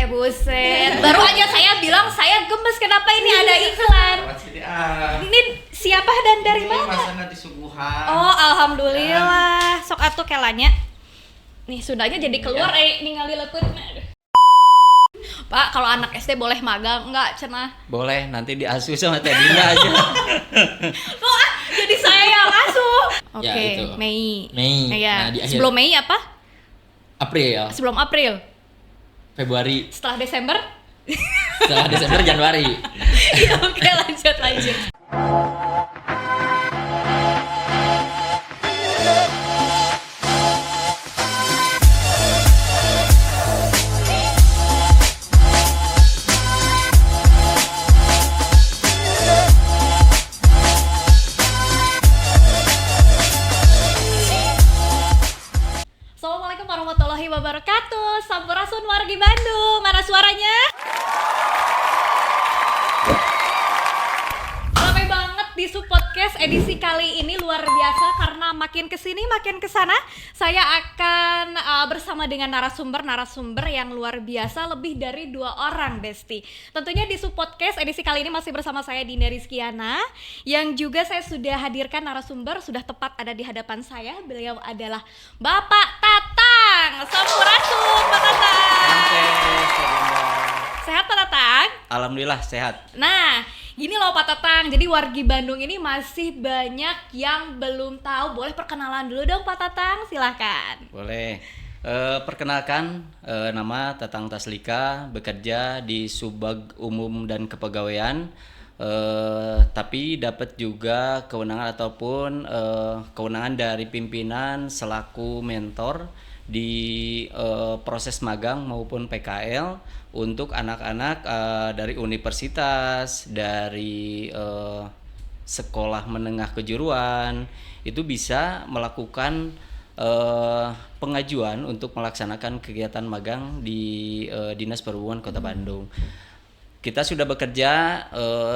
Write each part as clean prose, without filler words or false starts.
Buset, baru aja saya bilang saya gemes kenapa ini ada iklan. Ini siapa dan dari mana? Masana disuguhan. Oh, alhamdulillah. Sok atuh kelanya. Nih Sundanya jadi keluar ningali lepeutna. Pak, kalau anak SD boleh magang enggak cenah? Boleh, nanti diasuh sama Teh Dinda aja. Kok jadi saya yang asuh? Oke, Ya, itu. Mei. Nah, di akhir Sebelum Mei apa? April, Sebelum April. Februari, Setelah Desember? setelah Desember, Januari. Ya, oke, lanjut. Assalamualaikum warahmatullahi wabarakatuh. Sampurasun wargi Bandung. Mana suaranya? Ramai banget di Podcast edisi kali ini luar biasa karena makin kesini makin kesana saya akan bersama dengan narasumber yang luar biasa, lebih dari 2 orang Besti. Tentunya di Podcast edisi kali ini masih bersama saya Dinda Rizkiana, yang juga saya sudah hadirkan narasumber sudah tepat ada di hadapan saya. Beliau adalah Bapak Tatang. Sampurasun Pak Tatang. Sehat Pak Tatang? Alhamdulillah sehat. Nah, gini loh Pak Tatang, jadi wargi Bandung ini masih banyak yang belum tahu. Boleh perkenalan dulu dong Pak Tatang, silahkan. Boleh. Perkenalkan, nama Tatang Taslika, bekerja di Subbag Umum dan Kepegawaian, tapi dapat juga kewenangan ataupun kewenangan dari pimpinan selaku mentor di proses magang maupun PKL untuk anak-anak dari universitas, dari sekolah menengah kejuruan, itu bisa melakukan pengajuan untuk melaksanakan kegiatan magang di Dinas Perhubungan Kota Bandung. Kita sudah bekerja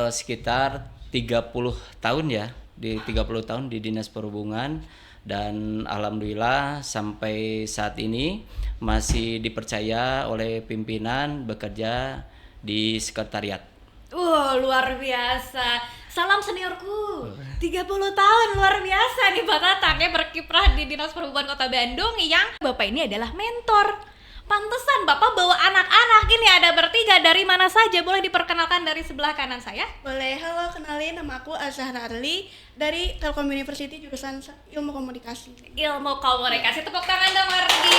sekitar 30 tahun ya, di 30 tahun di Dinas Perhubungan, dan alhamdulillah sampai saat ini masih dipercaya oleh pimpinan bekerja di sekretariat. Luar biasa. Salam seniorku. 30 tahun luar biasa nih Pak Tatang ya, berkiprah di Dinas Perhubungan Kota Bandung, yang Bapak ini adalah mentor. Pantesan Bapak bawa anak-anak ini, ada bertiga. Dari mana saja? Boleh diperkenalkan dari sebelah kanan saya? Boleh, halo, kenalin, nama aku Azahra Arli dari Telkom University jurusan Ilmu Komunikasi. Ilmu komunikasi, tepuk tangan dong Ardi.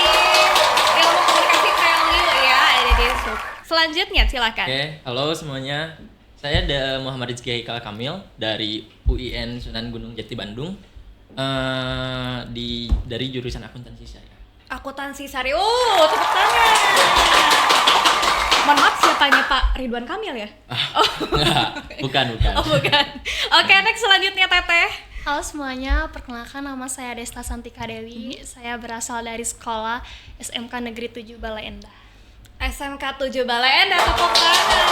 Ilmu komunikasi value ya, ada di sub. Selanjutnya silakan. Oke, halo semuanya. Saya ada Muhammad Rizky Haikal Kamil dari UIN Sunan Gunung Jati Bandung. Dari jurusan akuntansi saya. Akuntansi Sari. Tepuk tangan. Mohon maaf, siapanya Pak Ridwan Kamil ya? Enggak, bukan. Oh bukan. Oke, next selanjutnya Teteh. Halo semuanya, perkenalkan nama saya Desta Santika Dewi. Saya berasal dari sekolah SMK Negeri 7 Balai Endah. SMK 7 Balai Endah, tepuk tangan.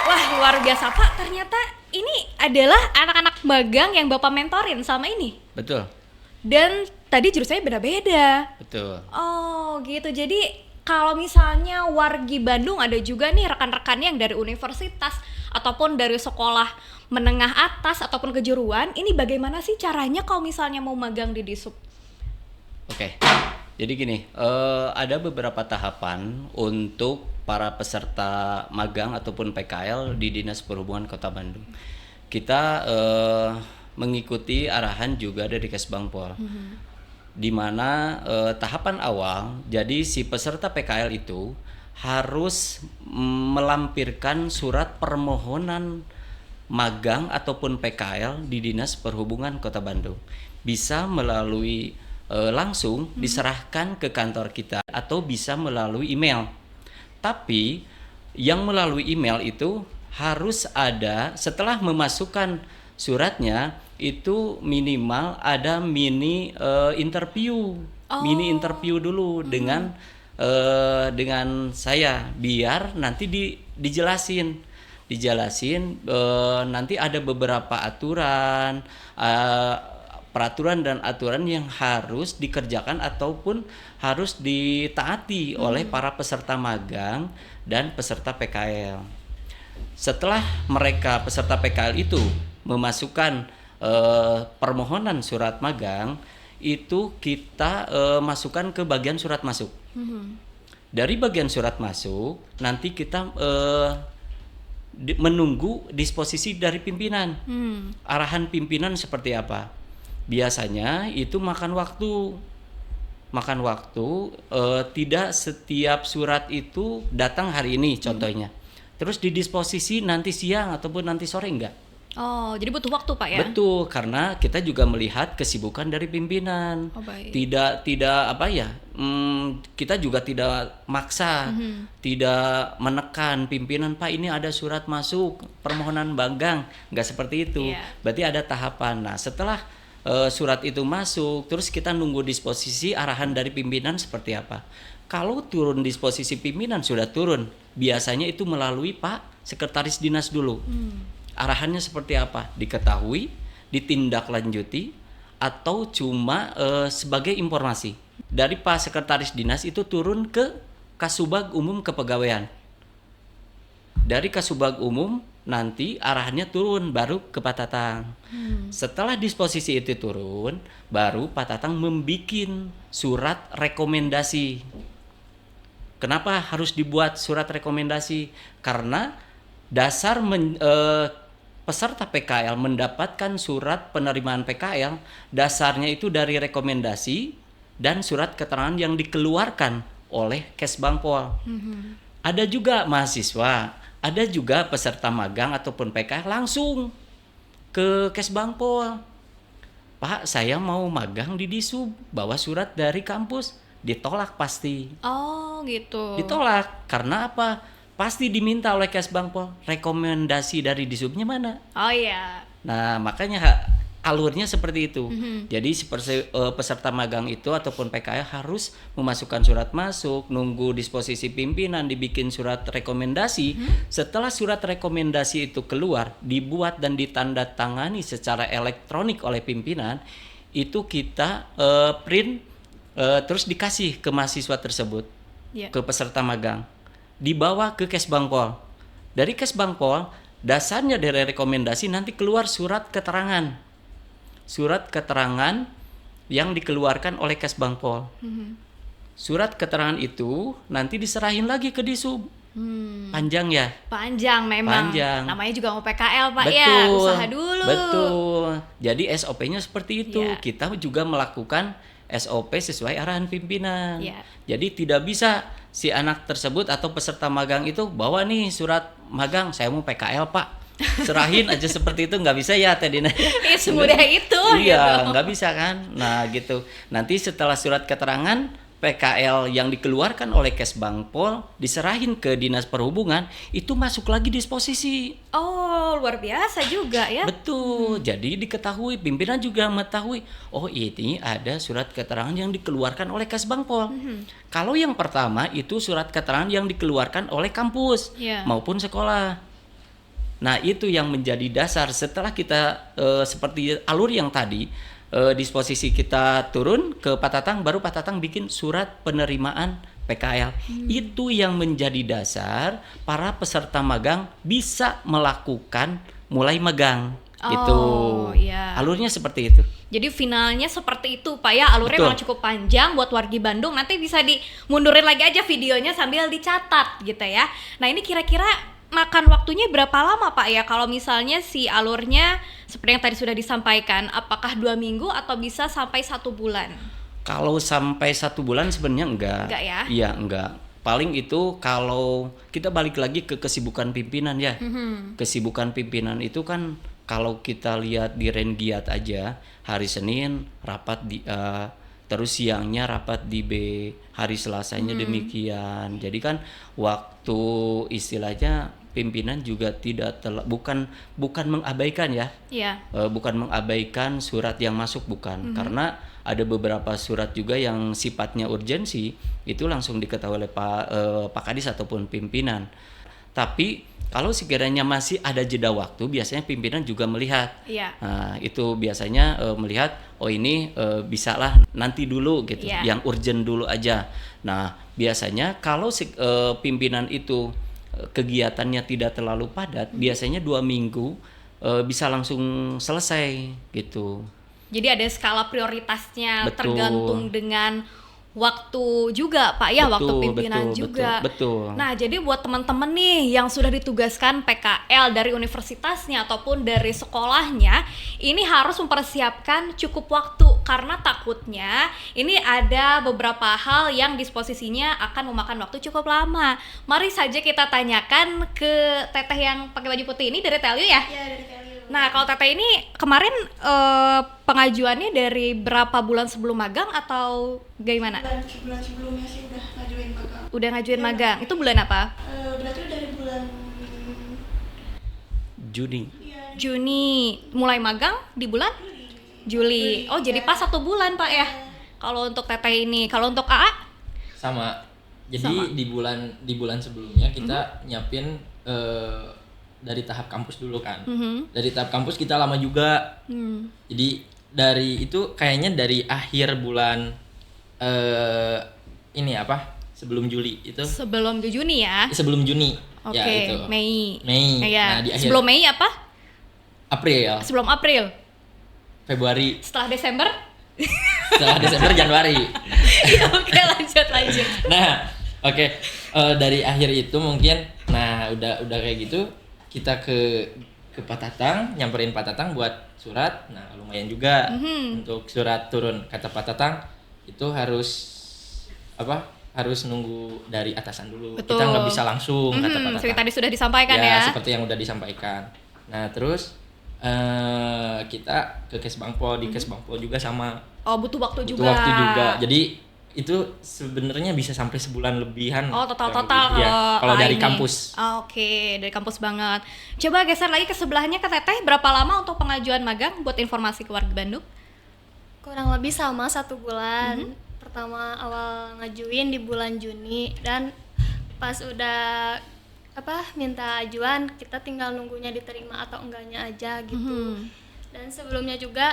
Wah, luar biasa Pak, ternyata ini adalah anak-anak magang yang Bapak mentorin sama ini. Betul. Dan tadi jurusannya beda-beda. Betul. Oh gitu, jadi kalau misalnya wargi Bandung ada juga nih rekan-rekannya yang dari universitas ataupun dari sekolah menengah atas ataupun kejuruan, ini bagaimana sih caranya kalau misalnya mau magang di Disub? Oke. Jadi gini, ada beberapa tahapan untuk para peserta magang ataupun PKL di Dinas Perhubungan Kota Bandung. Kita mengikuti arahan juga dari Kesbangpol, di mana tahapan awal, jadi si peserta PKL itu harus melampirkan surat permohonan magang ataupun PKL di Dinas Perhubungan Kota Bandung. Bisa melalui langsung diserahkan ke kantor kita atau bisa melalui email. Tapi yang melalui email itu harus ada, setelah memasukkan suratnya itu minimal ada mini interview dulu dengan saya, biar nanti dijelasin nanti ada beberapa aturan, peraturan dan aturan yang harus dikerjakan ataupun harus ditaati oleh para peserta magang dan peserta PKL. Setelah mereka peserta PKL itu memasukkan permohonan surat magang, itu kita masukkan ke bagian surat masuk. Dari bagian surat masuk, nanti kita menunggu disposisi dari pimpinan. Arahan pimpinan seperti apa? Biasanya itu makan waktu. Tidak setiap surat itu datang hari ini contohnya. Terus didisposisi nanti siang ataupun nanti sore enggak. Oh, jadi butuh waktu Pak ya? Betul, karena kita juga melihat kesibukan dari pimpinan. Oh, baik. Tidak apa ya? Kita juga tidak maksa, tidak menekan pimpinan, Pak ini ada surat masuk permohonan magang, nggak seperti itu. Iya. Berarti ada tahapan. Nah, setelah surat itu masuk, terus kita nunggu disposisi arahan dari pimpinan seperti apa. Kalau turun disposisi pimpinan sudah turun, biasanya itu melalui Pak Sekretaris Dinas dulu. Arahannya seperti apa? Diketahui, ditindaklanjuti, atau cuma sebagai informasi. Dari Pak Sekretaris Dinas itu turun ke Kasubag Umum Kepegawaian. Dari Kasubag Umum nanti arahannya turun baru ke Pak Tatang. Setelah disposisi itu turun, baru Pak Tatang membikin surat rekomendasi. Kenapa harus dibuat surat rekomendasi? Karena dasar peserta PKL mendapatkan surat penerimaan PKL, dasarnya itu dari rekomendasi dan surat keterangan yang dikeluarkan oleh Kesbangpol. Ada juga mahasiswa, ada juga peserta magang ataupun PKL langsung ke Kesbangpol. Pak, saya mau magang di Disub, bawa surat dari kampus, ditolak pasti. Oh, gitu. Ditolak karena apa? Pasti diminta oleh Kesbangpol rekomendasi dari Disubnya mana. Oh iya. Nah, makanya alurnya seperti itu. Jadi seperti peserta magang itu ataupun PKL harus memasukkan surat masuk, nunggu disposisi pimpinan, dibikin surat rekomendasi. Setelah surat rekomendasi itu keluar, dibuat dan ditandatangani secara elektronik oleh pimpinan, itu kita print terus dikasih ke mahasiswa tersebut, ke peserta magang. Dibawa ke Kesbangpol. Dari Kesbangpol, dasarnya dari rekomendasi nanti keluar surat keterangan. Surat keterangan yang dikeluarkan oleh Kesbangpol. Surat keterangan itu nanti diserahin lagi ke Disub. Panjang ya? Panjang memang. Panjang. Namanya juga mau PKL Pak Betul, ya, usaha dulu. Betul. Jadi SOP-nya seperti itu. Iya. Kita juga melakukan SOP sesuai arahan pimpinan. Iya. Jadi tidak bisa si anak tersebut atau peserta magang itu bawa nih surat magang, saya mau PKL Pak, serahin aja seperti itu, nggak bisa ya Teh Dina. Semudah itu. Iya, gitu. nggak bisa kan. Nah gitu. Nanti setelah surat keterangan PKL yang dikeluarkan oleh Kesbangpol diserahin ke Dinas Perhubungan, itu masuk lagi disposisi. Oh, luar biasa juga ya. Betul. Jadi diketahui, pimpinan juga mengetahui, oh ini ada surat keterangan yang dikeluarkan oleh Kesbangpol. Kalau yang pertama itu surat keterangan yang dikeluarkan oleh kampus maupun sekolah. Nah, itu yang menjadi dasar setelah kita seperti alur yang tadi, disposisi kita turun ke Pak Tatang, baru Pak Tatang bikin surat penerimaan PKL. Itu yang menjadi dasar para peserta magang bisa melakukan mulai magang. Gitu. Iya. Alurnya seperti itu. Jadi finalnya seperti itu Pak ya, alurnya memang cukup panjang buat wargi Bandung. Nanti bisa dimundurin lagi aja videonya sambil dicatat gitu ya. Nah, ini kira-kira makan waktunya berapa lama Pak ya kalau misalnya si alurnya seperti yang tadi sudah disampaikan, apakah 2 minggu atau bisa sampai 1 bulan? Kalau sampai 1 bulan sebenarnya enggak. Enggak ya? Iya, enggak. Paling itu kalau kita balik lagi ke kesibukan pimpinan ya. Kesibukan pimpinan itu kan kalau kita lihat di Rengiat aja, hari Senin rapat di A, terus siangnya rapat di B, hari Selasanya demikian. Jadi kan waktu istilahnya pimpinan juga tidak bukan mengabaikan ya. Iya. Bukan mengabaikan surat yang masuk, bukan. Karena ada beberapa surat juga yang sifatnya urgensi, itu langsung diketahui oleh Pak Kadis ataupun pimpinan. Tapi Kalau sekiranya masih ada jeda waktu, biasanya pimpinan juga melihat. Iya. Nah, itu biasanya melihat, oh ini bisalah nanti dulu gitu, Iya. yang urgent dulu aja. Nah, biasanya kalau pimpinan itu kegiatannya tidak terlalu padat, biasanya 2 minggu bisa langsung selesai gitu. Jadi ada skala prioritasnya, Betul. tergantung dengan waktu juga Pak ya, waktu pimpinan juga. Betul. Nah, jadi buat teman-teman nih yang sudah ditugaskan PKL dari universitasnya ataupun dari sekolahnya, ini harus mempersiapkan cukup waktu karena takutnya ini ada beberapa hal yang disposisinya akan memakan waktu cukup lama. Mari saja kita tanyakan ke Teteh yang pakai baju putih ini dari Telyu ya. Ya, dari Kelly. Nah, kalau Teteh ini kemarin pengajuannya dari berapa bulan sebelum magang atau gimana? Bulan sebelumnya sih udah ngajuin magang. Udah ngajuin Ya, magang. Itu bulan apa? Berarti dari bulan Juni. ya, Juni. Mulai magang di bulan Juli. Oh, jadi pas 1 bulan, Pak ya. Kalau untuk Teteh ini, kalau untuk AA? Sama. Jadi Sama. di bulan sebelumnya kita nyiapin dari tahap kampus dulu kan. Dari tahap kampus kita lama juga. Jadi dari itu kayaknya dari akhir bulan ini apa? Sebelum Juli itu. Sebelum ke Juni ya. Sebelum Juni. Oke, Ya itu. Mei. Mei. Ya. Nah, di akhir Sebelum Mei apa? April, Sebelum April. Februari, Setelah Desember? setelah Desember, Januari. Ya, oke, lanjut. Nah, oke. Dari akhir itu mungkin, nah udah kayak gitu, kita ke Pak Tatang, nyamperin Pak Tatang buat surat. Nah, lumayan juga untuk surat turun. Kata Pak Tatang itu harus apa? Harus nunggu dari atasan dulu. Betul. Kita nggak bisa langsung, kata Pak Tatang. Seperti tadi sudah disampaikan ya. Seperti yang udah disampaikan. Nah, terus kita ke Kesbangpol, di Kesbangpol juga sama. Oh, butuh waktu Butuh juga. waktu juga. Jadi itu sebenarnya bisa sampai sebulan lebihan. Oh, total Ya, kalau dari ini. kampus. Oh, oke, dari kampus banget. Coba geser lagi ke sebelahnya ke Teteh, berapa lama untuk pengajuan magang buat informasi ke warga Bandung? Kurang lebih sama 1 bulan. Pertama awal ngajuin di bulan Juni, dan pas udah minta ajuan, kita tinggal nunggunya diterima atau enggaknya aja gitu. Dan sebelumnya juga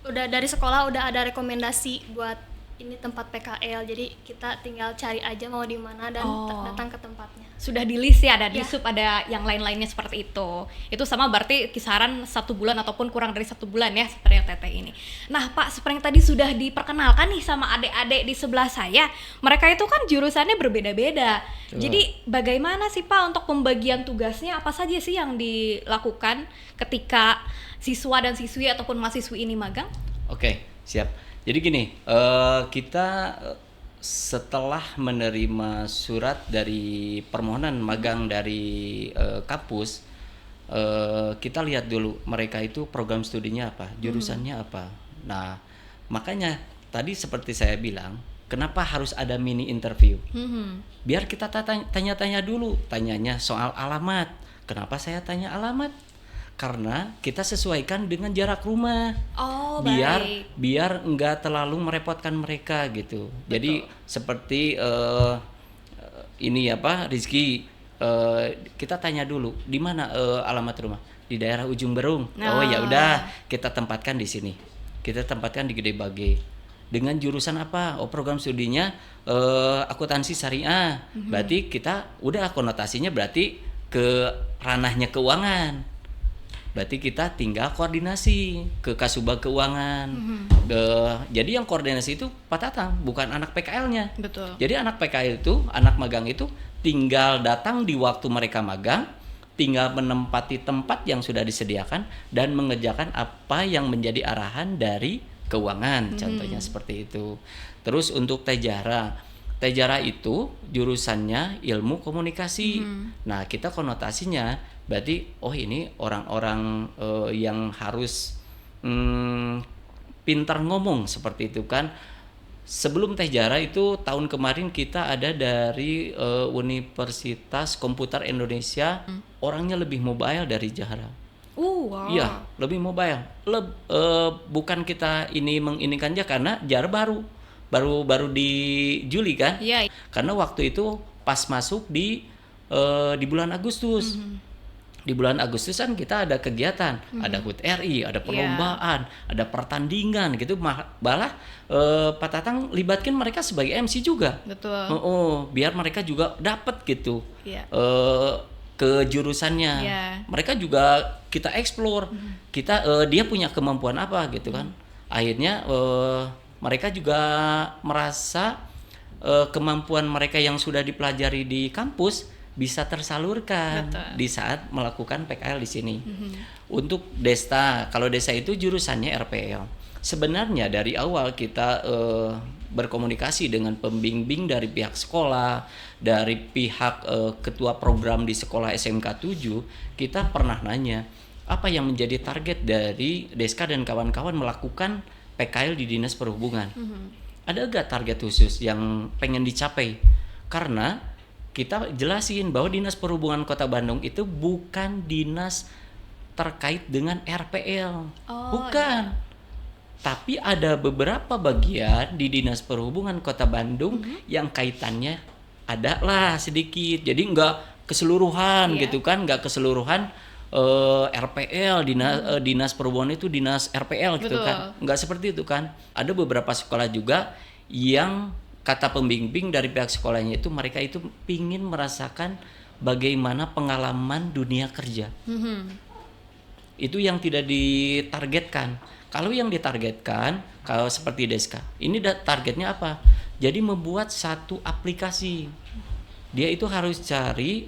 udah dari sekolah udah ada rekomendasi buat ini tempat PKL, jadi kita tinggal cari aja mau di mana dan datang ke tempatnya. Sudah di list ya, ada di Ya. sub, ada yang lain-lainnya seperti itu. Itu sama berarti kisaran 1 bulan ataupun kurang dari 1 bulan ya, seperti yang Teteh ini. Nah Pak, seperti yang tadi sudah diperkenalkan nih sama adik-adik di sebelah saya, mereka itu kan jurusannya berbeda-beda. Jadi bagaimana sih Pak untuk pembagian tugasnya, apa saja sih yang dilakukan ketika siswa dan siswi ataupun mahasiswi ini magang? Oke, siap. Jadi gini, kita setelah menerima surat dari permohonan magang dari kampus, kita lihat dulu mereka itu program studinya apa, jurusannya apa. Nah, makanya tadi seperti saya bilang, kenapa harus ada mini interview? Biar kita tanya-tanya dulu, tanyanya soal alamat. Kenapa saya tanya alamat? Karena kita sesuaikan dengan jarak rumah. Oh, biar enggak terlalu merepotkan mereka gitu. Jadi seperti ini apa, Rizky, kita tanya dulu di mana alamat rumah, di daerah Ujung Berung. Oh ya udah, kita tempatkan di sini. Kita tempatkan di Gede Bage. Dengan jurusan apa? Oh, program studinya akuntansi syariah. Berarti kita udah konotasinya berarti ke ranahnya keuangan. Berarti kita tinggal koordinasi ke Kasubag Keuangan. Jadi yang koordinasi itu Pak Tatang, bukan anak PKL-nya. Betul. Jadi anak PKL itu, anak magang itu tinggal datang di waktu mereka magang, tinggal menempati tempat yang sudah disediakan dan mengerjakan apa yang menjadi arahan dari keuangan. Contohnya seperti itu. Terus untuk Tejara itu jurusannya ilmu komunikasi. Nah, kita konotasinya berarti ini orang-orang yang harus pintar ngomong seperti itu kan. Sebelum Tejara itu tahun kemarin kita ada dari Universitas Komputer Indonesia, orangnya lebih mobile dari Jahara. Wow. Iya, lebih mobile. Bukan kita ini menginikan aja karena Jahara baru di Juli kan? Iya. Karena waktu itu pas masuk di bulan Agustus. di bulan Agustusan kita ada kegiatan, ada HUT RI, ada perlombaan, ada pertandingan gitu, malah Pak Tatang libatkan mereka sebagai MC juga. Betul. Biar mereka juga dapat gitu. Iya. Ke jurusannya. Mereka juga kita explore. Kita dia punya kemampuan apa gitu kan. Akhirnya mereka juga merasa kemampuan mereka yang sudah dipelajari di kampus bisa tersalurkan di saat melakukan PKL di sini. Untuk Desta, kalau Desta itu jurusannya RPL. Sebenarnya dari awal kita berkomunikasi dengan pembimbing dari pihak sekolah, dari pihak ketua program di sekolah SMK 7, kita pernah nanya apa yang menjadi target dari Deska dan kawan-kawan melakukan PKL di Dinas Perhubungan. Ada gak target khusus yang pengen dicapai? Karena kita jelasin bahwa Dinas Perhubungan Kota Bandung itu bukan dinas terkait dengan RPL. Bukan. Tapi ada beberapa bagian di Dinas Perhubungan Kota Bandung yang kaitannya ada lah sedikit. Jadi nggak keseluruhan gitu kan, nggak keseluruhan RPL, Dinas Perhubungan itu Dinas RPL gitu kan. Nggak seperti itu kan. Ada beberapa sekolah juga yang kata pembimbing dari pihak sekolahnya itu mereka itu pingin merasakan bagaimana pengalaman dunia kerja. Itu yang tidak ditargetkan. Kalau yang ditargetkan, kalau seperti Deska, ini targetnya apa? Jadi membuat satu aplikasi. Dia itu harus cari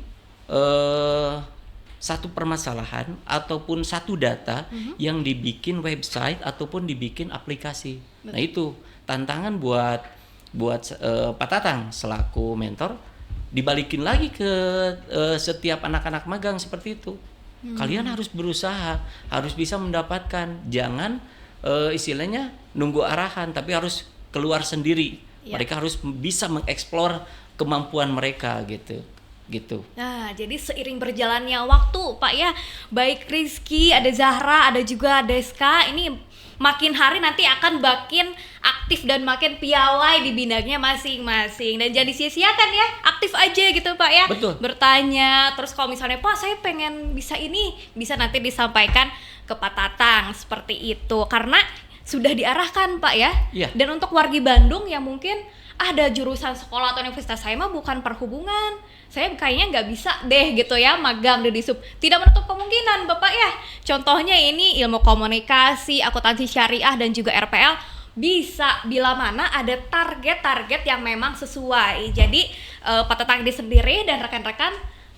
satu permasalahan ataupun satu data yang dibikin website ataupun dibikin aplikasi. Nah itu tantangan buat Pak Tatang selaku mentor, dibalikin lagi ke setiap anak-anak magang seperti itu. Kalian harus berusaha, harus bisa mendapatkan, jangan istilahnya nunggu arahan, tapi harus keluar sendiri. Mereka harus bisa mengeksplor kemampuan mereka gitu. Nah, jadi seiring berjalannya waktu, Pak ya, baik Rizky, ada Zahra, ada juga Deska, ini makin hari nanti akan makin aktif dan makin piawai di bidangnya masing-masing. Dan jangan disia-siakan ya, aktif aja gitu Pak ya. Betul. Bertanya, terus kalau misalnya Pak saya pengen bisa ini, bisa nanti disampaikan ke Pak Tatang seperti itu. Karena sudah diarahkan Pak ya. Dan untuk wargi Bandung yang mungkin ada jurusan sekolah atau universitas saya mah bukan perhubungan, saya kayaknya nggak bisa deh gitu ya magang di Disub. Tidak menutup kemungkinan Bapak ya. Contohnya ini ilmu komunikasi, akuntansi syariah dan juga RPL bisa bila mana ada target-target yang memang sesuai. Jadi Pak Tatang sendiri dan rekan-rekan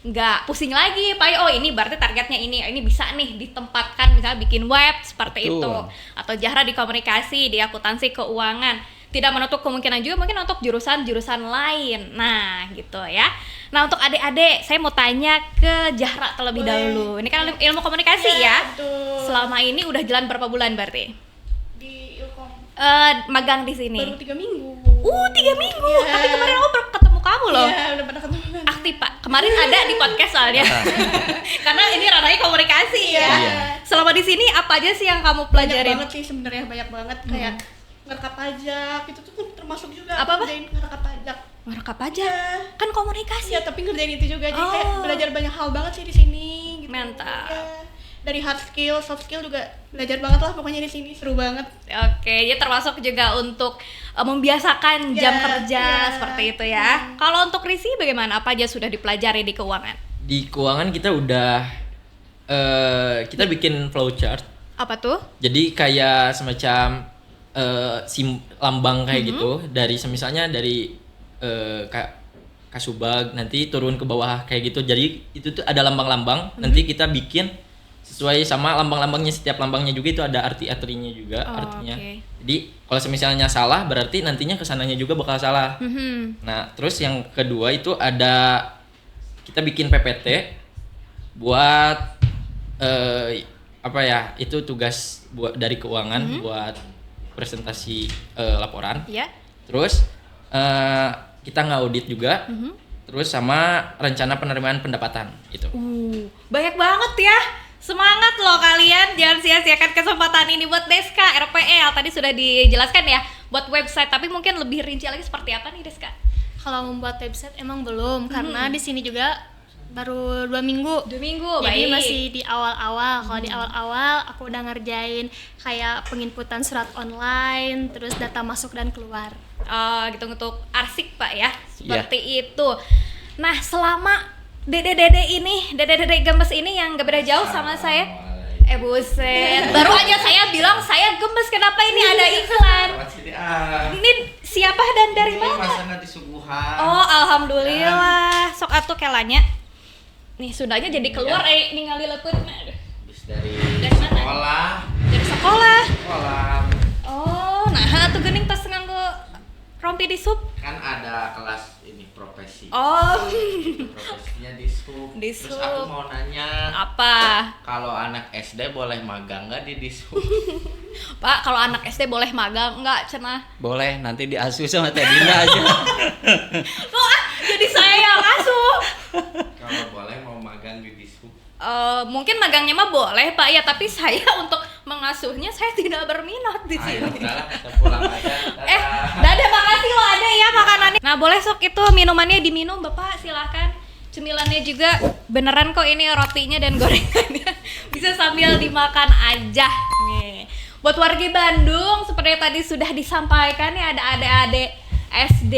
nggak pusing lagi Pak. Oh ini berarti targetnya ini bisa nih ditempatkan misalnya bikin web seperti itu, atau Zahra di komunikasi, di akuntansi keuangan. Tidak menutup kemungkinan juga mungkin untuk jurusan-jurusan lain. Nah gitu ya. Nah untuk adik-adik saya mau tanya ke Zahra terlebih dahulu. Ini kan ilmu komunikasi ya. Betul. Selama ini udah jalan berapa bulan berarti? Di Ilkom Magang di sini. baru 3 minggu. 3 minggu. Tapi kemarin aku ketemu kamu loh. Iya, udah pernah ketemu. Aktif Pak. Kemarin ada di podcast soalnya. Karena ini ranahnya komunikasi ya. Selama di sini apa aja sih yang kamu pelajarin? Banyak banget sih sebenarnya, banyak banget kayak ngerekap pajak itu tuh kan termasuk juga Apa-apa? ngerjain ngerekap pajak. Ngerekap aja. Kan komunikasi. Iya, tapi ngerjain itu juga jadi kayak belajar banyak hal banget sih di sini gitu. Mantap. Ya, dari hard skill, soft skill juga belajar banget lah pokoknya di sini, seru banget. Oke, ya termasuk juga untuk membiasakan jam kerja seperti itu ya. Kalau untuk Risi bagaimana? Apa aja sudah dipelajari di keuangan? Di keuangan kita udah kita bikin flowchart. Apa tuh? Jadi kayak semacam lambang kayak gitu, dari misalnya dari Kasubag nanti turun ke bawah kayak gitu. Jadi itu tuh ada lambang-lambang, nanti kita bikin sesuai sama lambang-lambangnya, setiap lambangnya juga itu ada arti-artinya juga artinya. Jadi kalau misalnya salah berarti nantinya kesananya juga bakal salah. Nah terus yang kedua itu ada kita bikin PPT buat apa ya, itu tugas buat dari keuangan buat presentasi laporan. Terus kita ngaudit juga. Terus sama rencana penerimaan pendapatan itu. Banyak banget ya. Semangat loh kalian, jangan sia-siakan kesempatan ini buat Deska, RPL. Tadi sudah dijelaskan ya buat website, tapi mungkin lebih rinci lagi seperti apa nih Deska? Kalau membuat website emang belum, karena di sini juga baru 2 minggu. 2 minggu, Jadi baik. masih di awal-awal. Kalau di awal-awal aku udah ngerjain kayak penginputan surat online, terus data masuk dan keluar. Gitu untuk arsik Pak ya, seperti itu. Nah selama dede-dede gemes ini yang gak beda jauh sama saya. Buset, baru aja saya bilang saya gemes, kenapa ini ada iklan? Ini siapa dan dari mana? Oh alhamdulillah, sok atuh kelanya. Nih sudahnya jadi keluar ningali lepeutna. Dari mana? sekolah. Dari sekolah. Sekolah. Oh, nah atuh geuning tos nganggo rompi di sup. Kan ada kelas ini profesi. Oh. Profesinya di sub. Di Terus sub. aku mau nanya, Apa? kalau anak SD boleh magang nggak di sub? Pak, kalau anak SD boleh magang enggak cenah? Boleh, nanti diasuh sama Teh Dinda aja. Kok jadi saya yang asuh? Kalau boleh mau magang di sub. Mungkin magangnya mah boleh Pak ya, tapi saya untuk mengasuhnya saya tidak berminat di Ayo, sini. udahlah, kita pulang aja. Dadah. Dadah, makasih loh ada ya makanannya. Nah boleh sok itu minumannya diminum Bapak, silahkan. Cemilannya juga beneran kok, ini rotinya dan gorengannya bisa sambil dimakan aja nih. Buat warga Bandung seperti tadi sudah disampaikan ya, ada adik-adik SD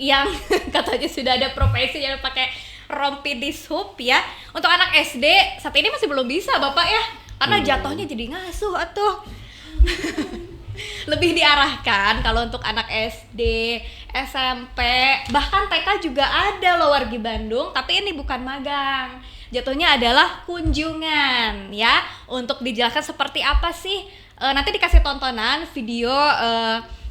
yang katanya sudah ada profesi yang pakai rompi di sup ya. Untuk anak SD saat ini masih belum bisa Bapak ya, karena jatuhnya jadi ngasuh atuh. Lebih diarahkan kalau untuk anak SD, SMP, bahkan TK juga ada loh wargi Bandung, tapi ini bukan magang. Jatuhnya adalah kunjungan ya. Untuk dijelaskan seperti apa sih, nanti dikasih tontonan video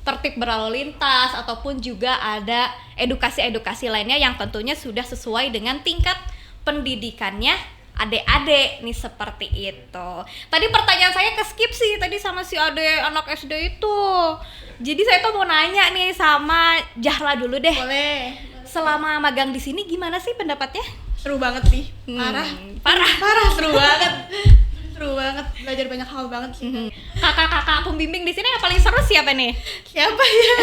tertib berlalu lintas, ataupun juga ada edukasi-edukasi lainnya yang tentunya sudah sesuai dengan tingkat pendidikannya adik-adik nih, seperti itu. Tadi pertanyaan saya ke skip sih tadi sama si adik anak SD itu. Jadi saya tuh mau nanya nih sama Jahla dulu deh. Boleh. Selama magang di sini gimana sih pendapatnya? Seru banget nih. Parah Seru banget. Seru banget, belajar banyak hal banget sih. Kakak-kakak pembimbing di sini yang paling seru siapa nih? Siapa ya?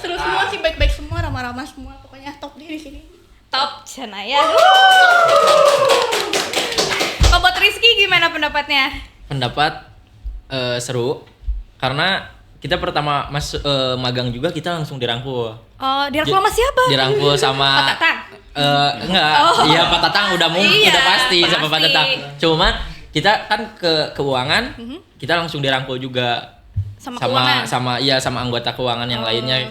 Seru semua sih, baik-baik semua, ramah-ramah semua. Pokoknya top deh di sini. Top Cana ya. Kalau buat Rizky gimana pendapatnya? Pendapat seru karena kita pertama magang juga kita langsung dirangkul. Oh, dirangkul sama siapa? Dirangkul sama Pak Tatang? Enggak, iya Pak Tatang udah Iya, udah pasti sama Pak pasti. Tatang. Cuman kita kan ke keuangan, kita langsung dirangkul juga Sama keuangan? sama anggota keuangan yang lainnya.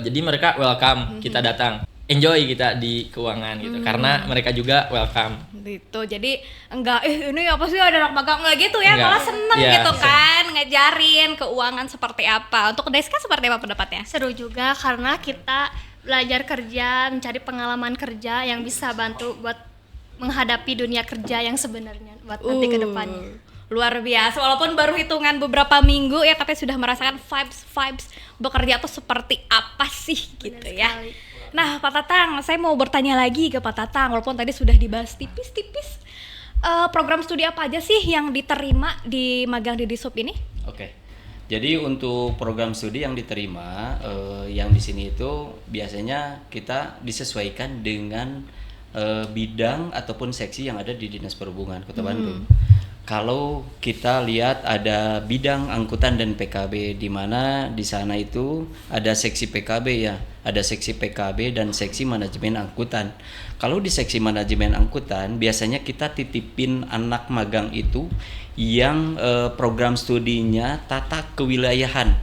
Jadi mereka welcome kita datang. Enjoy kita di keuangan gitu karena mereka juga welcome. Gitu. Jadi enggak ini apa sih ada anak magang, enggak gitu ya, Enggak. malah seneng Iya, gitu kan ngajarin keuangan seperti apa. Untuk Deska seperti apa pendapatnya? Seru juga karena kita belajar kerja, mencari pengalaman kerja yang bisa bantu buat menghadapi dunia kerja yang sebenarnya buat nanti ke depannya. Luar biasa, walaupun baru hitungan beberapa minggu ya, tapi sudah merasakan vibes bekerja tuh seperti apa sih gitu ya. sekali. Nah Pak Tatang, saya mau bertanya lagi ke Pak Tatang, walaupun tadi sudah dibahas tipis-tipis. Program studi apa aja sih yang diterima di magang di Disup ini? Oke. Jadi untuk program studi yang diterima yang di sini itu biasanya kita disesuaikan dengan bidang ataupun seksi yang ada di Dinas Perhubungan Kota Bandung. Kalau kita lihat ada bidang angkutan dan PKB, di mana di sana itu ada seksi PKB ya, ada seksi PKB dan seksi manajemen angkutan. Kalau di seksi manajemen angkutan biasanya kita titipin anak magang itu yang program studinya tata kewilayahan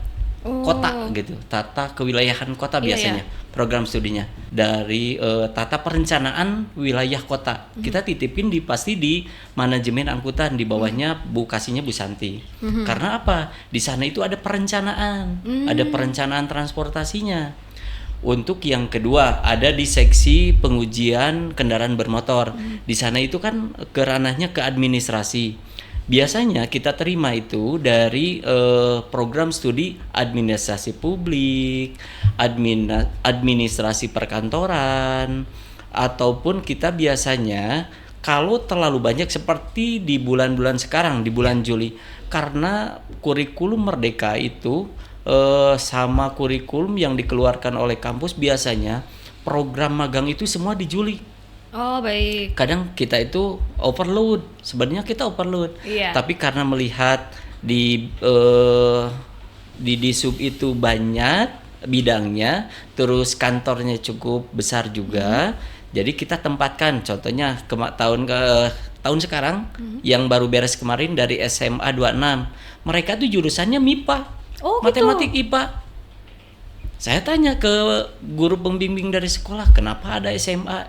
kota gitu, tata kewilayahan kota biasanya. Program studinya dari tata perencanaan wilayah kota. Kita titipin pasti di manajemen angkutan, di bawahnya Bu Kasihnya Bu Santi. Karena apa? Di sana itu ada perencanaan, ada perencanaan transportasinya. Untuk yang kedua ada di seksi pengujian kendaraan bermotor. Di sana itu kan ranahnya ke administrasi. Biasanya kita terima itu dari program studi administrasi publik, administrasi perkantoran, ataupun kita biasanya kalau terlalu banyak seperti di bulan-bulan sekarang, di bulan Juli, karena kurikulum Merdeka itu sama kurikulum yang dikeluarkan oleh kampus biasanya program magang itu semua di Juli. Oh, baik. Kadang kita itu overload, sebenarnya kita overload, Iya. tapi karena melihat di Disub itu banyak bidangnya, terus kantornya cukup besar juga, jadi kita tempatkan. Contohnya tahun sekarang yang baru beres kemarin dari SMA 26, mereka tuh jurusannya MIPA, Oh, gitu. matematik IPA. Saya tanya ke guru pembimbing dari sekolah, kenapa ada SMA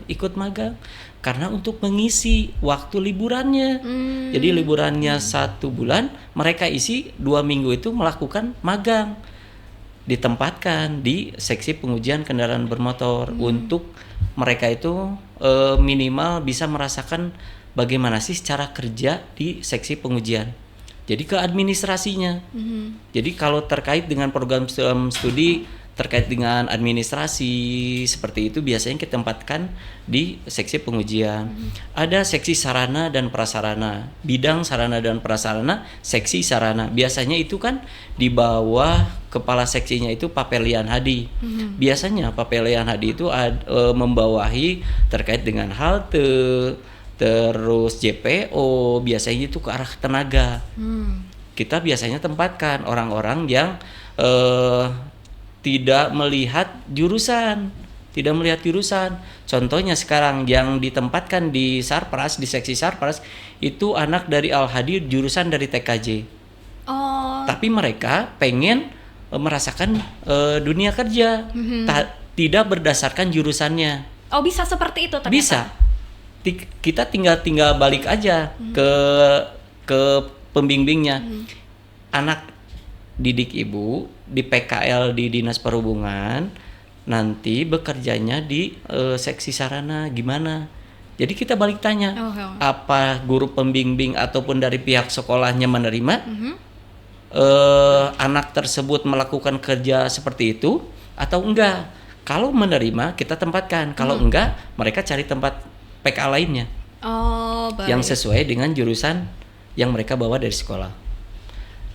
ikut magang? Karena untuk mengisi waktu liburannya. Jadi liburannya 1 bulan, mereka isi 2 minggu itu melakukan magang. Ditempatkan di seksi pengujian kendaraan bermotor untuk mereka itu minimal bisa merasakan bagaimana sih cara kerja di seksi pengujian. Jadi ke administrasinya. Jadi kalau terkait dengan program studi terkait dengan administrasi seperti itu biasanya kita tempatkan di seksi pengujian. Ada seksi sarana dan prasarana, bidang sarana dan prasarana, seksi sarana. Biasanya itu kan di bawah kepala seksinya itu Papelian Hadi. Biasanya Papelian Hadi itu membawahi terkait dengan halte, terus JPO, biasanya itu ke arah tenaga. Kita biasanya tempatkan orang-orang yang tidak melihat jurusan. Contohnya sekarang yang ditempatkan di Sarpras, di seksi Sarpras, itu anak dari Al-Hadi jurusan dari TKJ. Oh, Tapi mereka pengen merasakan dunia kerja, tidak berdasarkan jurusannya. oh bisa seperti itu ternyata. Bisa. Kita tinggal balik aja ke pembimbingnya. Anak didik ibu di PKL di Dinas Perhubungan nanti bekerjanya di seksi sarana gimana. Jadi kita balik tanya, apa guru pembimbing ataupun dari pihak sekolahnya menerima anak tersebut melakukan kerja seperti itu atau enggak. Kalau menerima kita tempatkan, kalau enggak mereka cari tempat PK lainnya Oh, baik. yang sesuai dengan jurusan yang mereka bawa dari sekolah.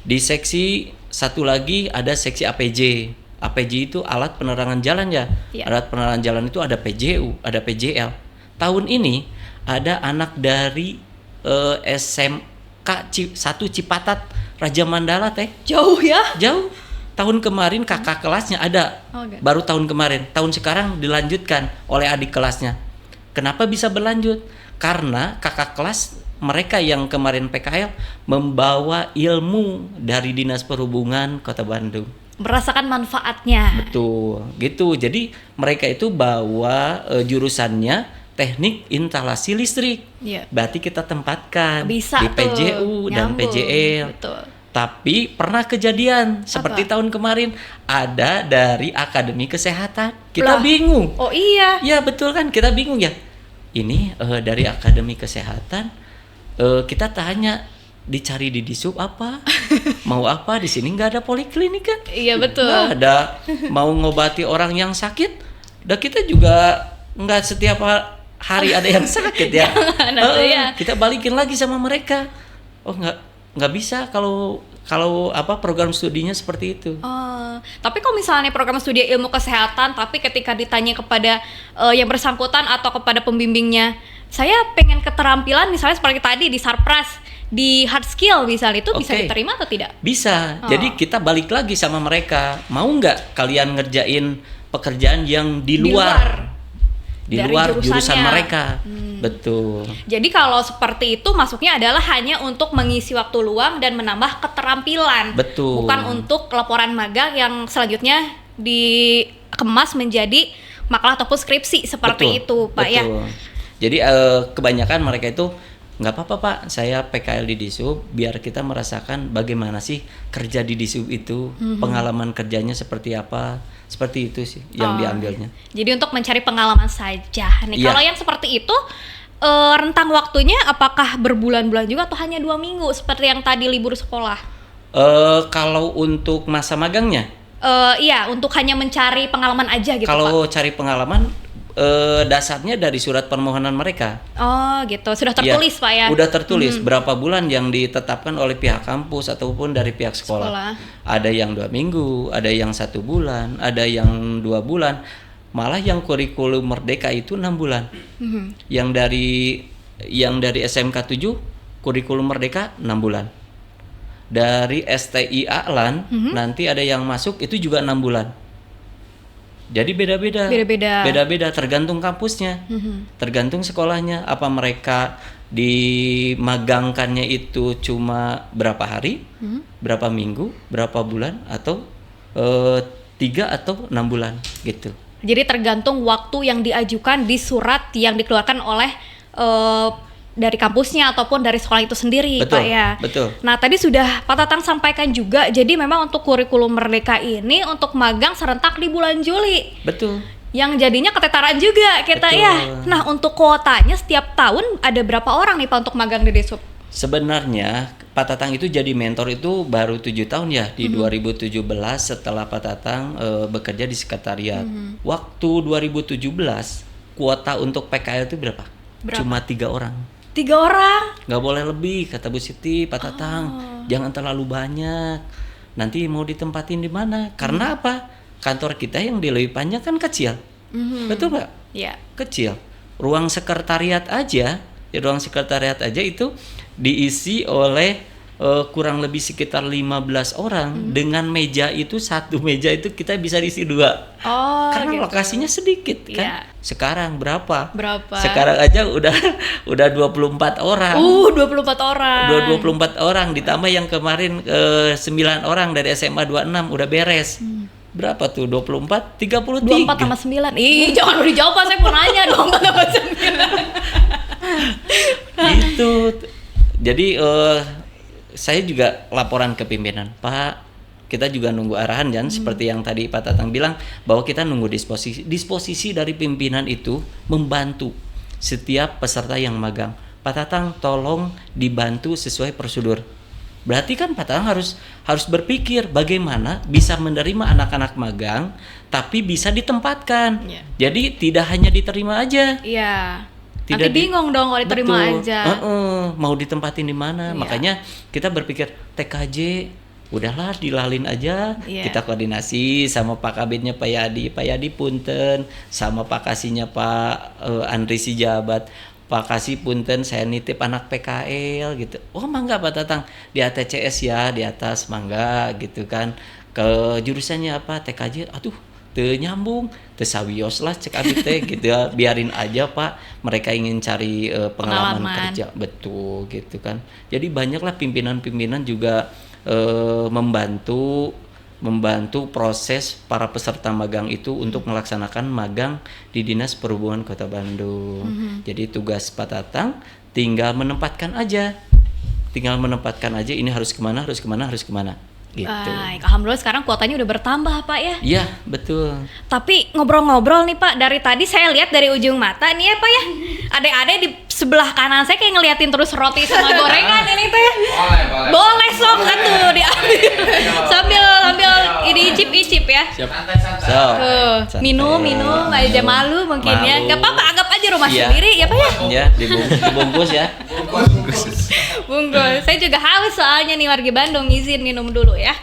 Di seksi satu lagi ada seksi APJ. APJ itu alat penerangan jalan ya. Iya. Alat penerangan jalan itu ada PJU, ada PJL. Tahun ini ada anak dari SMK 1 Cipatat Raja Mandala teh. Jauh ya? Jauh. Tahun kemarin kakak kelasnya ada. Oke. Baru tahun kemarin. Tahun sekarang dilanjutkan oleh adik kelasnya. Kenapa bisa berlanjut? Karena kakak kelas mereka yang kemarin PKL membawa ilmu dari Dinas Perhubungan Kota Bandung. Merasakan manfaatnya. Betul, gitu. Jadi mereka itu bawa jurusannya teknik instalasi listrik. Iya. Berarti kita tempatkan Bisa di tuh, PJU dan nyambung. PJL. Betul. Tapi pernah kejadian seperti tahun kemarin ada dari Akademi Kesehatan. Kita Lah. bingung. Oh iya. Ya betul kan, kita bingung ya. Ini dari Akademi Kesehatan kita tanya dicari di Disub apa? Mau apa? Di sini nggak ada poliklinik kan? Iya betul. Nggak ada. Mau ngobati orang yang sakit, dan kita juga nggak setiap hari ada yang sakit ya. Jangan, atuh ya. Kita balikin lagi sama mereka. Oh nggak bisa kalau program studinya seperti itu. Oh, tapi kalau misalnya program studi ilmu kesehatan, tapi ketika ditanya kepada yang bersangkutan atau kepada pembimbingnya, saya pengen keterampilan misalnya seperti tadi di Sarpras, di hard skill misalnya, itu bisa Oke. diterima atau tidak? Bisa. Oh. Jadi kita balik lagi sama mereka. Mau nggak kalian ngerjain pekerjaan yang di luar Dari jurusan jurusannya. mereka? Betul. Jadi kalau seperti itu masuknya adalah hanya untuk mengisi waktu luang dan menambah keterampilan. Betul. Bukan untuk laporan magang yang selanjutnya dikemas menjadi makalah ataupun skripsi seperti itu, Pak ya. Betul. Jadi kebanyakan mereka itu nggak apa-apa Pak, saya PKL di Disub biar kita merasakan bagaimana sih kerja di Disub itu, pengalaman kerjanya seperti apa, seperti itu sih yang diambilnya. Jadi untuk mencari pengalaman saja. Nih, Iya. kalau yang seperti itu rentang waktunya apakah berbulan-bulan juga atau hanya 2 minggu seperti yang tadi libur sekolah? Kalau untuk masa magangnya, Iya, untuk hanya mencari pengalaman aja gitu, Pak. kalau cari pengalaman dasarnya dari surat permohonan mereka. Oh, gitu. Sudah tertulis, Ya, Pak ya. udah tertulis berapa bulan yang ditetapkan oleh pihak kampus ataupun dari pihak sekolah. Sekolah. Ada yang 2 minggu, ada yang 1 bulan, ada yang 2 bulan. Malah yang kurikulum merdeka itu 6 bulan. Yang dari SMK 7 kurikulum merdeka 6 bulan. Dari STI Ahlan nanti ada yang masuk itu juga 6 bulan. Jadi beda-beda tergantung kampusnya, tergantung sekolahnya. Apa mereka dimagangkannya itu cuma berapa hari, berapa minggu, berapa bulan, atau 3 atau 6 bulan gitu. Jadi tergantung waktu yang diajukan di surat yang dikeluarkan oleh dari kampusnya ataupun dari sekolah itu sendiri, Betul, Pak ya. betul. Nah, tadi sudah Pak Tatang sampaikan juga, jadi memang untuk kurikulum merdeka ini untuk magang serentak di bulan Juli. Betul. Yang jadinya keteteran juga kita Betul. ya. Nah, untuk kuotanya setiap tahun ada berapa orang nih Pak untuk magang di Dishub? Sebenarnya Pak Tatang itu jadi mentor itu baru 7 tahun ya, di 2017 setelah Pak Tatang bekerja di sekretariat. Waktu 2017 kuota untuk PKL itu berapa? Cuma 3 orang. 3 orang? Nggak boleh lebih, kata Bu Siti, Pak Tatang. Jangan terlalu banyak. Nanti mau ditempatin di mana? Karena apa? Kantor kita yang di Leuwi Panjang kan kecil. Betul nggak? Iya. Kecil. Ruang sekretariat aja itu diisi oleh kurang lebih sekitar 15 orang. Dengan meja itu, satu meja itu kita bisa diisi 2. Oh, Karena gitu. lokasinya sedikit kan. Iya. Sekarang berapa? Berapa? Sekarang aja udah 24 orang. 24 orang. 24 orang ditambah yang kemarin 9 orang dari SMA 26 udah beres. Berapa tuh? 24, 33. 24 sama 9. Ih, jangan dijawab Pak, saya mau nanya 24 sama 9. Gitu. Jadi saya juga laporan ke pimpinan, Pak, kita juga nunggu arahan kan, seperti yang tadi Pak Tatang bilang bahwa kita nunggu disposisi dari pimpinan itu membantu setiap peserta yang magang. Pak Tatang tolong dibantu sesuai prosedur. Berarti kan Pak Tatang harus berpikir bagaimana bisa menerima anak-anak magang tapi bisa ditempatkan. Iya. Jadi tidak hanya diterima aja. Iya. Tidak Nanti bingung dong kalau diterima Betul. aja. Mau ditempatin di mana? Iya. Makanya kita berpikir TKJ udahlah dilalin aja. Iya. Kita koordinasi sama Pak Kabitnya Pak Yadi punten, sama Pak Kasihnya Pak Andri Sijabat. Pak Kasih punten, saya nitip anak PKL gitu. Oh mangga Pak Tatang, di ATCS ya, di atas mangga gitu kan. Ke jurusannya apa? TKJ, aduh teu nyambung, teu sawios lah cek abi teh gitu ya. Biarin aja Pak, mereka ingin cari pengalaman kerja. Betul gitu kan. Jadi banyaklah pimpinan-pimpinan juga membantu proses para peserta magang itu untuk melaksanakan magang di Dinas Perhubungan Kota Bandung. Jadi tugas Pak Tatang tinggal menempatkan aja ini harus kemana gitu. Baik, alhamdulillah sekarang kuotanya udah bertambah Pak ya. Iya betul. Tapi ngobrol-ngobrol nih Pak, dari tadi saya lihat dari ujung mata nih ya Pak ya, adek-adek di sebelah kanan saya kayak ngeliatin terus roti sama gorengan ini teh. Boleh sok atuh diambil. sambil ini icip ya. Siap. So, santai. Minum aja malu mungkin ya. Malu. Gak apa-apa, anggap aja rumah Iya. sendiri ya Pak ya. Ya dibungkus ya. Bungkus. Saya juga haus soalnya nih warga Bandung, izin minum dulu ya.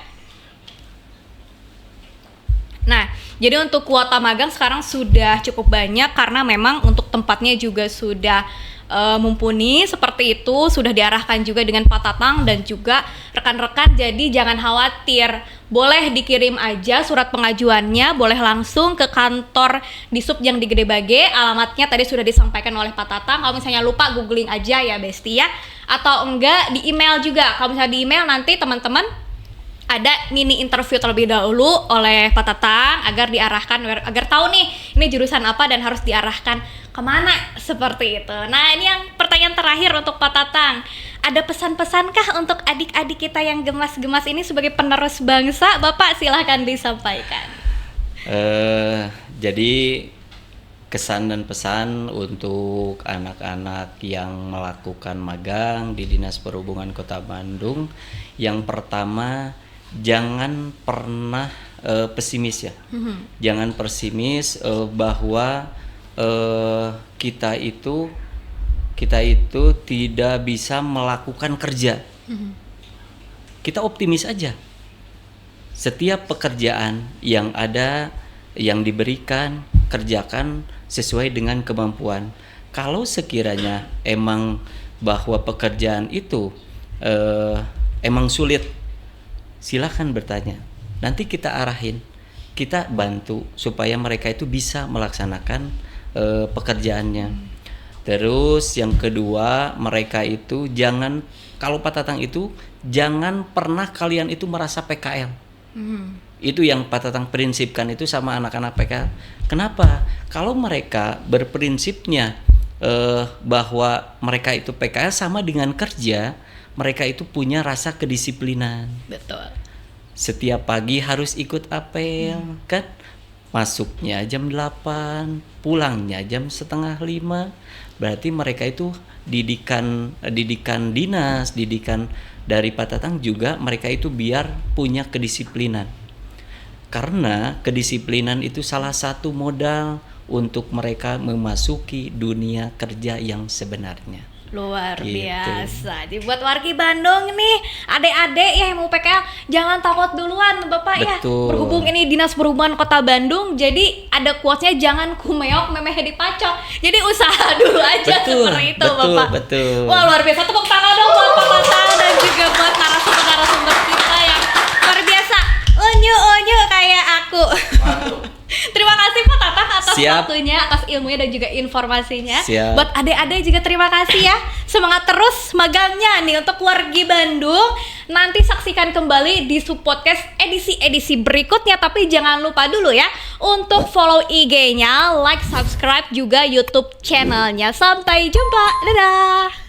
Nah, jadi untuk kuota magang sekarang sudah cukup banyak karena memang untuk tempatnya juga sudah mumpuni seperti itu, sudah diarahkan juga dengan Pak Tatang dan juga rekan-rekan. Jadi jangan khawatir, boleh dikirim aja surat pengajuannya, boleh langsung ke kantor Dishub yang di Gede Bage. Alamatnya tadi sudah disampaikan oleh Pak Tatang. Kalau misalnya lupa googling aja ya Besti ya, atau enggak di email juga. Kalau misalnya di email nanti teman-teman ada mini interview terlebih dahulu oleh Pak Tatang agar diarahkan, agar tahu nih ini jurusan apa dan harus diarahkan kemana seperti itu. Nah ini yang pertanyaan terakhir untuk Pak Tatang, ada pesan-pesankah untuk adik-adik kita yang gemas-gemas ini sebagai penerus bangsa? Bapak silahkan disampaikan. Jadi kesan dan pesan untuk anak-anak yang melakukan magang di Dinas Perhubungan Kota Bandung, yang pertama jangan pernah pesimis ya. Jangan pesimis bahwa kita itu tidak bisa melakukan kerja. Kita optimis aja. Setiap pekerjaan yang ada, yang diberikan, kerjakan sesuai dengan kemampuan. Kalau sekiranya emang bahwa pekerjaan itu emang sulit, silahkan bertanya. Nanti kita arahin, kita bantu supaya mereka itu bisa melaksanakan pekerjaannya. Terus yang kedua, mereka itu jangan, kalau Pak Tatang itu jangan pernah kalian itu merasa PKL. Itu yang Pak Tatang prinsipkan itu sama anak-anak PKL. Kenapa? Kalau mereka berprinsipnya bahwa mereka itu PKL sama dengan kerja, mereka itu punya rasa kedisiplinan. Betul. Setiap pagi harus ikut apel, kan? Masuknya jam 8, pulangnya jam setengah 5. Berarti mereka itu didikan dinas, didikan dari Pak Tatang juga mereka itu biar punya kedisiplinan. Karena kedisiplinan itu salah satu modal untuk mereka memasuki dunia kerja yang sebenarnya. Luar Gitu. biasa. Jadi buat wargi Bandung nih, adik-adik ya yang mau PKL, jangan takut duluan Bapak ya. Betul. Berhubung ini Dinas Perhubungan Kota Bandung, jadi ada quotes-nya jangan kumeok memeh dipacok. Jadi usaha dulu aja seperti itu Bapak. Betul. Wah, luar biasa. Tepuk tangan dong buat Pak Tatang dan juga buat narasumber-narasumber kita yang luar biasa. Unyu kayak aku. Terima kasih Pak Tatang atas Siap. waktunya, atas ilmunya dan juga informasinya. Siap. Buat adik-adik juga terima kasih ya. Semangat terus magangnya nih untuk wargi Bandung. Nanti saksikan kembali di Subpodcast edisi-edisi berikutnya. Tapi jangan lupa dulu ya untuk follow IG-nya, like, subscribe juga YouTube channelnya. Sampai jumpa. Dadah.